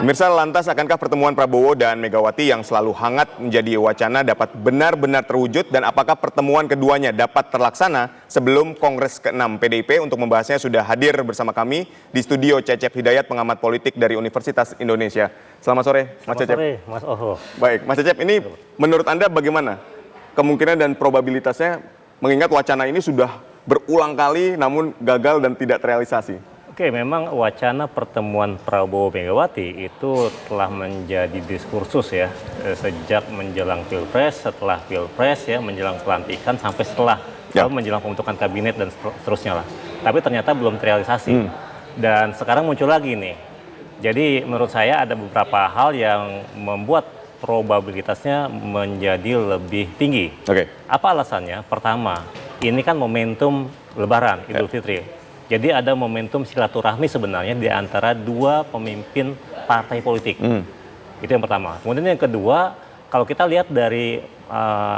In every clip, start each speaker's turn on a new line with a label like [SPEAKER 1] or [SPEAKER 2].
[SPEAKER 1] Pemirsa, lantas akankah pertemuan Prabowo dan Megawati yang selalu hangat menjadi wacana dapat benar-benar terwujud, dan apakah pertemuan keduanya dapat terlaksana sebelum Kongres ke-6 PDIP? Untuk membahasnya sudah hadir bersama kami di studio Cecep Hidayat, pengamat politik dari Universitas Indonesia. Selamat sore, Mas Cecep.
[SPEAKER 2] Selamat sore, Mas Oho.
[SPEAKER 1] Baik, Mas Cecep, ini menurut Anda bagaimana kemungkinan dan probabilitasnya, mengingat wacana ini sudah berulang kali namun gagal dan tidak terrealisasi?
[SPEAKER 2] Oke, memang wacana pertemuan Prabowo Megawati itu telah menjadi diskursus ya sejak menjelang Pilpres, setelah Pilpres ya, menjelang pelantikan sampai setelah menjelang pembentukan kabinet dan seterusnya lah. Tapi ternyata belum terrealisasi. Dan sekarang muncul lagi nih. Jadi menurut saya ada beberapa hal yang membuat probabilitasnya menjadi lebih tinggi. Apa alasannya? Pertama, ini kan momentum Lebaran, Idul Fitri. Jadi ada momentum silaturahmi sebenarnya di antara dua pemimpin partai politik. Itu yang pertama. Kemudian yang kedua, kalau kita lihat dari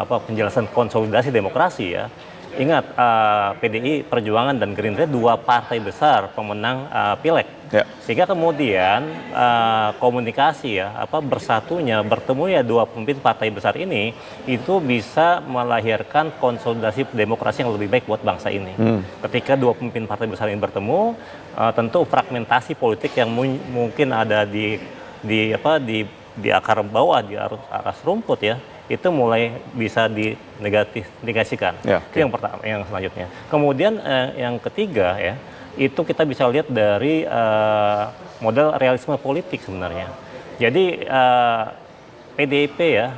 [SPEAKER 2] penjelasan konsolidasi demokrasi ya, ingat PDI Perjuangan dan Gerindra dua partai besar pemenang Pileg. Sehingga kemudian komunikasi ya, bersatunya, bertemu ya dua pemimpin partai besar ini itu bisa melahirkan konsolidasi demokrasi yang lebih baik buat bangsa ini. Ketika dua pemimpin partai besar ini bertemu, tentu fragmentasi politik yang mungkin ada di akar bawah, di aras rumput ya, itu mulai bisa dinegasikan. Itu yang pertama, yang selanjutnya. Kemudian yang ketiga ya, itu kita bisa lihat dari model realisme politik sebenarnya. Jadi PDIP ya,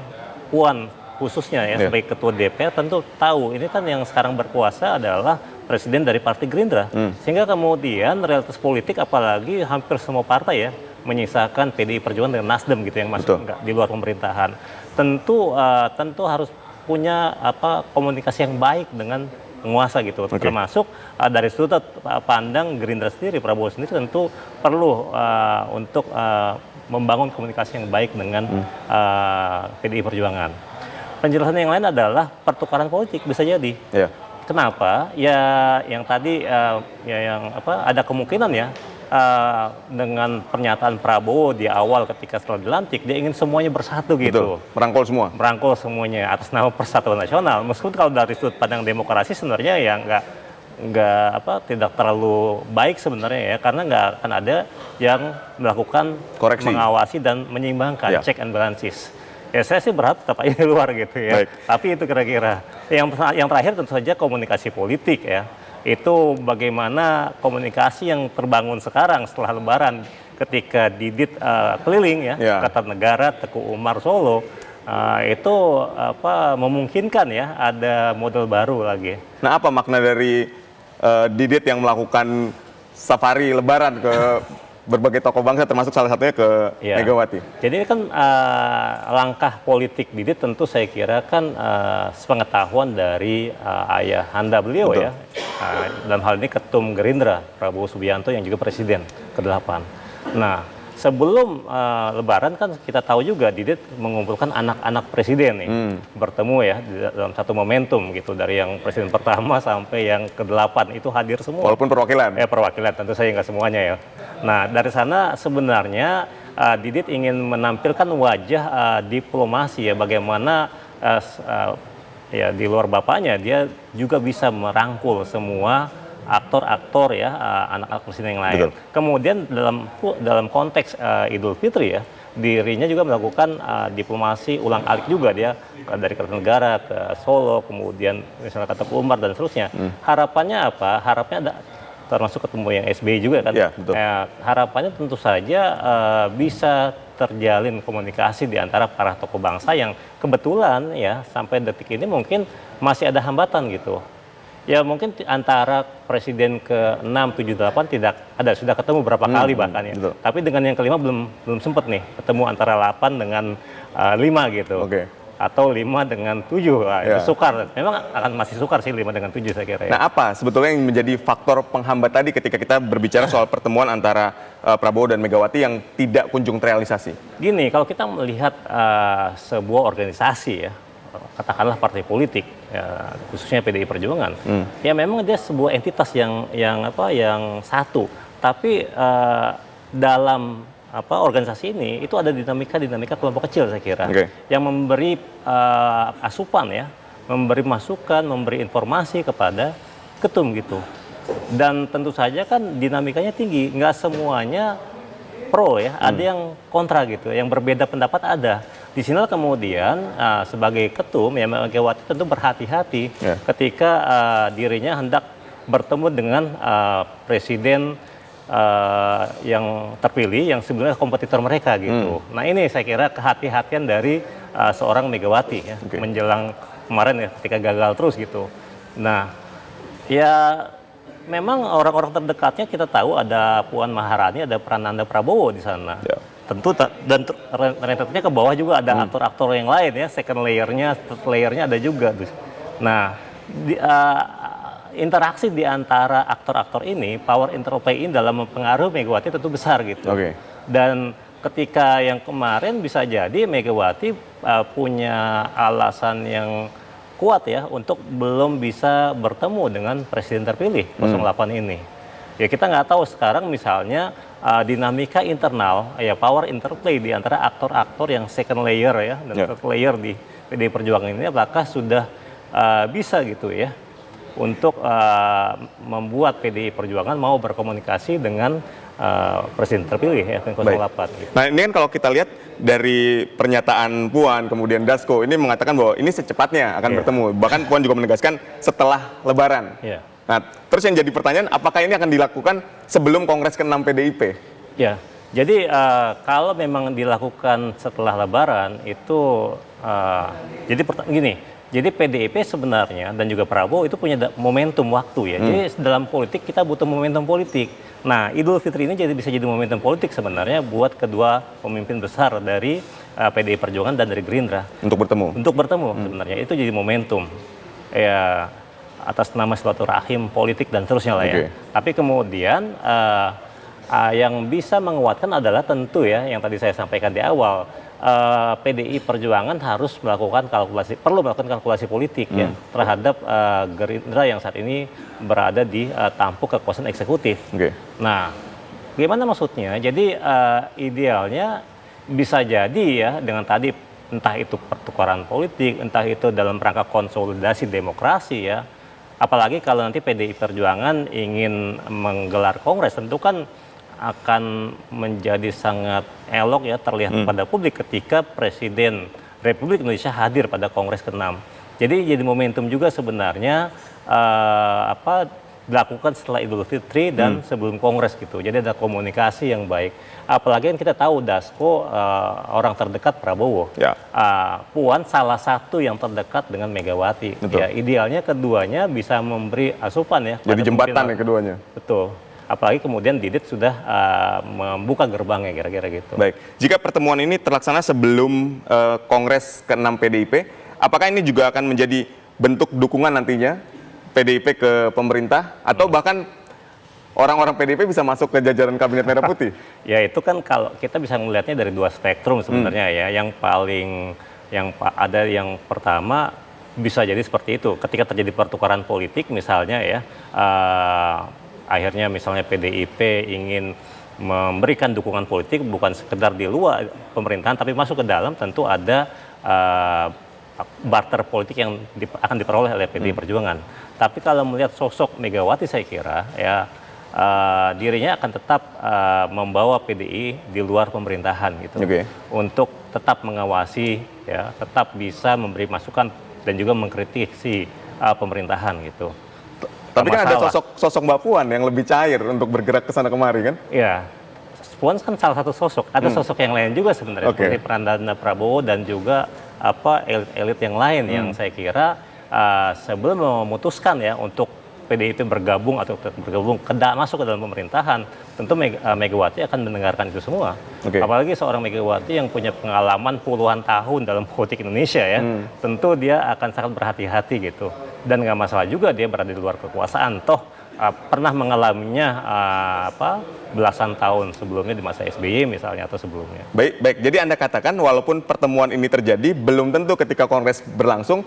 [SPEAKER 2] Puan khususnya ya, sebagai ketua DPR tentu tahu ini kan yang sekarang berkuasa adalah presiden dari Partai Gerindra. Sehingga kemudian realitas politik, apalagi hampir semua partai ya, menyisakan PDI Perjuangan dengan Nasdem gitu yang masuk di luar pemerintahan. Tentu harus punya komunikasi yang baik dengan penguasa gitu, termasuk dari sudut pandang Gerindra sendiri, Prabowo sendiri tentu perlu untuk membangun komunikasi yang baik dengan PDI Perjuangan. Penjelasan yang lain adalah pertukaran politik bisa jadi. Kenapa? Ya yang tadi ada kemungkinan ya, dengan pernyataan Prabowo di awal ketika setelah dilantik, dia ingin semuanya bersatu gitu.
[SPEAKER 1] Merangkul semua.
[SPEAKER 2] Merangkul semuanya atas nama Persatuan Nasional. Meskipun kalau dari sudut pandang demokrasi sebenarnya ya tidak terlalu baik sebenarnya ya, karena nggak akan ada yang melakukan koreksi, mengawasi dan menyeimbangkan check and balances. Ya saya sih berharap tetap aja di luar gitu ya. Tapi itu kira-kira. Yang terakhir tentu saja komunikasi politik ya. Itu bagaimana komunikasi yang terbangun sekarang setelah Lebaran ketika Didit keliling ya, Kertanegara, Teguh Umar Solo, itu memungkinkan ya ada model baru lagi.
[SPEAKER 1] Nah, apa makna dari Didit yang melakukan safari Lebaran ke berbagai tokoh bangsa, termasuk salah satunya ke Megawati?
[SPEAKER 2] Jadi kan langkah politik Didit tentu saya kira kan sepengetahuan dari ayahanda beliau ya. Dalam hal ini Ketum Gerindra, Prabowo Subianto yang juga Presiden ke-8. Nah, sebelum Lebaran kan kita tahu juga Didit mengumpulkan anak-anak presiden nih, bertemu ya dalam satu momentum gitu, dari yang presiden pertama sampai yang ke-8 itu hadir semua.
[SPEAKER 1] Walaupun perwakilan?
[SPEAKER 2] Perwakilan, tentu saja nggak semuanya ya. Nah, dari sana sebenarnya Didit ingin menampilkan wajah diplomasi ya, bagaimana ya di luar bapaknya dia juga bisa merangkul semua aktor-aktor ya, anak-anak presiden yang lain. Kemudian dalam konteks Idul Fitri ya, dirinya juga melakukan diplomasi ulang alik juga, dia dari Kertanegara ke Solo, kemudian misalnya ke Teguh Umar dan seterusnya. Harapannya apa? Harapannya ada, termasuk ketemu yang SBY juga kan. Harapannya tentu saja bisa terjalin komunikasi di antara para tokoh bangsa yang kebetulan ya sampai detik ini mungkin masih ada hambatan gitu. Ya mungkin antara presiden ke-6, 7, 8 tidak ada, sudah ketemu berapa kali bahkan ya. Tapi dengan yang kelima belum sempat nih ketemu antara 8 dengan 5 gitu. Atau 5 dengan 7, itu sukar. Memang akan masih sukar sih 5 dengan 7 saya kira ya.
[SPEAKER 1] Nah, apa sebetulnya yang menjadi faktor penghambat tadi ketika kita berbicara soal pertemuan antara Prabowo dan Megawati yang tidak kunjung terrealisasi?
[SPEAKER 2] Gini, kalau kita melihat sebuah organisasi ya, katakanlah partai politik, ya, khususnya PDI Perjuangan, ya memang dia sebuah entitas yang satu. Tapi dalam organisasi ini itu ada dinamika kelompok kecil saya kira yang memberi asupan ya, memberi masukan, memberi informasi kepada ketum gitu. Dan tentu saja kan dinamikanya tinggi, nggak semuanya pro ya, ada yang kontra gitu, yang berbeda pendapat ada. Di sini kemudian sebagai ketum ya Megawati tentu berhati-hati ketika dirinya hendak bertemu dengan presiden yang terpilih yang sebenarnya kompetitor mereka gitu. Nah ini saya kira kehati-hatian dari seorang Megawati ya menjelang kemarin ya ketika gagal terus gitu. Nah ya memang orang-orang terdekatnya kita tahu ada Puan Maharani, ada Prananda Prabowo di sana. Tentu dan rentetannya ke bawah juga ada aktor-aktor yang lain ya, second layernya, third layernya ada juga. Nah interaksi di antara aktor-aktor ini, power interplay ini dalam mempengaruhi Megawati tentu besar gitu. Dan ketika yang kemarin bisa jadi Megawati punya alasan yang kuat ya untuk belum bisa bertemu dengan presiden terpilih 08 ini. Ya kita nggak tahu sekarang misalnya dinamika internal ya power interplay di antara aktor-aktor yang second layer ya dan third layer di PDI Perjuangan ini apakah sudah bisa gitu ya untuk membuat PDI Perjuangan mau berkomunikasi dengan presiden terpilih ya 08. Gitu.
[SPEAKER 1] Nah ini kan kalau kita lihat dari pernyataan Puan kemudian Dasko ini mengatakan bahwa ini secepatnya akan bertemu. Bahkan Puan juga menegaskan setelah Lebaran. Nah terus yang jadi pertanyaan apakah ini akan dilakukan sebelum Kongres ke-6 PDIP?
[SPEAKER 2] Ya, jadi kalau memang dilakukan setelah Lebaran itu jadi gini. Jadi PDIP sebenarnya dan juga Prabowo itu punya momentum waktu ya. Jadi dalam politik kita butuh momentum politik. Nah Idul Fitri ini bisa jadi momentum politik sebenarnya buat kedua pemimpin besar dari PDI Perjuangan dan dari Gerindra.
[SPEAKER 1] Untuk bertemu?
[SPEAKER 2] Untuk bertemu sebenarnya. Itu jadi momentum. Ya atas nama silaturahim politik dan seterusnya lah ya. Tapi kemudian yang bisa menguatkan adalah tentu ya yang tadi saya sampaikan di awal. PDI Perjuangan harus perlu melakukan kalkulasi politik ya terhadap Gerindra yang saat ini berada di tampuk kekuasaan eksekutif. Nah, gimana maksudnya? Jadi idealnya bisa jadi ya dengan tadi entah itu pertukaran politik, entah itu dalam rangka konsolidasi demokrasi ya. Apalagi kalau nanti PDI Perjuangan ingin menggelar kongres, tentu kan akan menjadi sangat elok ya terlihat pada publik ketika Presiden Republik Indonesia hadir pada Kongres ke-6. Jadi momentum juga sebenarnya dilakukan setelah Idul Fitri dan sebelum Kongres gitu. Jadi ada komunikasi yang baik. Apalagi yang kita tahu Dasko orang terdekat Prabowo. Puan salah satu yang terdekat dengan Megawati. Ya, idealnya keduanya bisa memberi asupan ya.
[SPEAKER 1] Jadi jembatan ya keduanya.
[SPEAKER 2] Betul. Apalagi kemudian Didit sudah membuka gerbangnya kira-kira gitu.
[SPEAKER 1] Baik, jika pertemuan ini terlaksana sebelum Kongres ke-6 PDIP, apakah ini juga akan menjadi bentuk dukungan nantinya PDIP ke pemerintah atau bahkan orang-orang PDIP bisa masuk ke jajaran Kabinet Merah Putih?
[SPEAKER 2] Ya itu kan kalau kita bisa melihatnya dari dua spektrum sebenarnya ya. Yang pertama bisa jadi seperti itu. Ketika terjadi pertukaran politik misalnya ya. Akhirnya misalnya PDIP ingin memberikan dukungan politik bukan sekedar di luar pemerintahan tapi masuk ke dalam, tentu ada barter politik yang akan diperoleh oleh PDI Perjuangan. Tapi kalau melihat sosok Megawati saya kira ya dirinya akan tetap membawa PDI di luar pemerintahan gitu. Untuk tetap mengawasi ya, tetap bisa memberi masukan dan juga mengkritisi pemerintahan gitu.
[SPEAKER 1] Tapi kan ada sosok Mbak Puan yang lebih cair untuk bergerak ke sana kemari kan?
[SPEAKER 2] Iya, Puan kan salah satu sosok. Ada sosok yang lain juga sebenarnya seperti Prananda Prabowo dan juga elit-elit yang lain yang saya kira sebelum memutuskan ya untuk PDIP bergabung atau masuk ke dalam pemerintahan, tentu Megawati akan mendengarkan itu semua. Apalagi seorang Megawati yang punya pengalaman puluhan tahun dalam politik Indonesia ya, tentu dia akan sangat berhati-hati gitu. Dan nggak masalah juga dia berada di luar kekuasaan, toh pernah mengalaminya belasan tahun sebelumnya di masa SBY misalnya atau sebelumnya.
[SPEAKER 1] Baik. Jadi Anda katakan walaupun pertemuan ini terjadi, belum tentu ketika Kongres berlangsung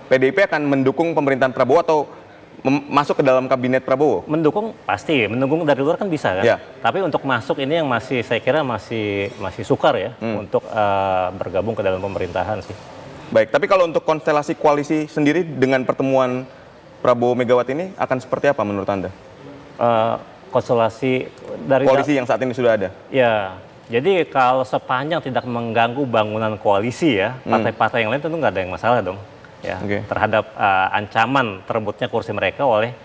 [SPEAKER 1] PDIP akan mendukung pemerintahan Prabowo atau masuk ke dalam kabinet Prabowo?
[SPEAKER 2] Mendukung pasti, mendukung dari luar kan bisa kan.
[SPEAKER 1] Ya.
[SPEAKER 2] Tapi untuk masuk ini yang masih saya kira masih sukar ya untuk bergabung ke dalam pemerintahan sih.
[SPEAKER 1] Baik, tapi kalau untuk konstelasi koalisi sendiri dengan pertemuan Prabowo Megawati ini akan seperti apa menurut Anda?
[SPEAKER 2] Konstelasi dari
[SPEAKER 1] Koalisi yang saat ini sudah ada?
[SPEAKER 2] ya. Jadi kalau sepanjang tidak mengganggu bangunan koalisi ya, partai-partai yang lain tentu nggak ada yang masalah dong. Ya,
[SPEAKER 1] Oke.
[SPEAKER 2] terhadap ancaman terebutnya kursi mereka oleh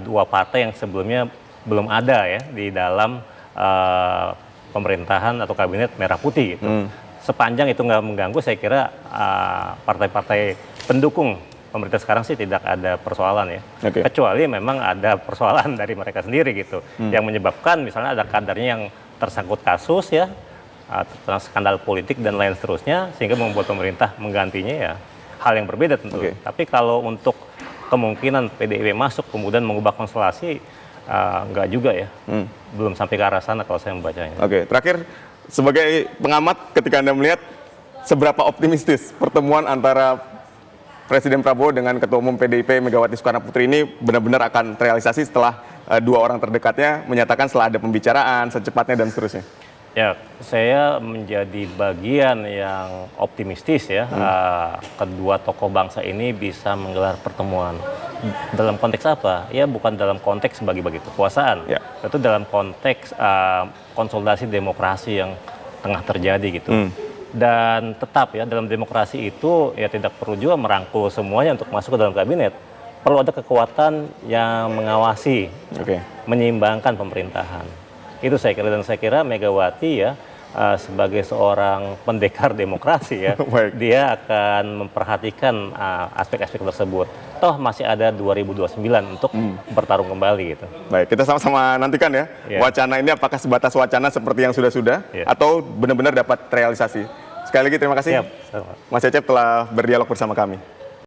[SPEAKER 2] dua partai yang sebelumnya belum ada ya di dalam pemerintahan atau kabinet merah putih gitu. Sepanjang itu nggak mengganggu, saya kira partai-partai pendukung pemerintah sekarang sih tidak ada persoalan ya.
[SPEAKER 1] Oke.
[SPEAKER 2] Kecuali memang ada persoalan dari mereka sendiri gitu, yang menyebabkan misalnya ada kadernya yang tersangkut kasus ya, tentang skandal politik dan lain seterusnya, sehingga membuat pemerintah menggantinya ya. Hal yang berbeda tentu.
[SPEAKER 1] Oke.
[SPEAKER 2] Tapi kalau untuk kemungkinan PDIP masuk kemudian mengubah konstelasi, enggak juga ya. Belum sampai ke arah sana kalau saya membacanya.
[SPEAKER 1] Oke, terakhir sebagai pengamat ketika Anda melihat seberapa optimistis pertemuan antara Presiden Prabowo dengan Ketua Umum PDIP Megawati Soekarno Putri ini benar-benar akan terrealisasi setelah dua orang terdekatnya menyatakan setelah ada pembicaraan secepatnya dan seterusnya?
[SPEAKER 2] Ya, saya menjadi bagian yang optimistis ya. Kedua tokoh bangsa ini bisa menggelar pertemuan. Dalam konteks apa? Ya bukan dalam konteks bagi-bagi kekuasaan.
[SPEAKER 1] Ya.
[SPEAKER 2] Itu dalam konteks konsolidasi demokrasi yang tengah terjadi gitu. Dan tetap ya dalam demokrasi itu ya tidak perlu juga merangkul semuanya untuk masuk ke dalam kabinet. Perlu ada kekuatan yang mengawasi,
[SPEAKER 1] Oke.
[SPEAKER 2] menyeimbangkan pemerintahan. Itu saya kira, dan saya kira Megawati ya sebagai seorang pendekar demokrasi ya,
[SPEAKER 1] Baik.
[SPEAKER 2] dia akan memperhatikan aspek-aspek tersebut. Toh masih ada 2029 untuk bertarung kembali gitu.
[SPEAKER 1] Baik, kita sama-sama nantikan ya.
[SPEAKER 2] Ya.
[SPEAKER 1] Wacana ini apakah sebatas wacana seperti yang sudah-sudah
[SPEAKER 2] Ya.
[SPEAKER 1] atau benar-benar dapat realisasi. Sekali lagi terima kasih
[SPEAKER 2] Siap.
[SPEAKER 1] Mas Cecep telah berdialog bersama kami.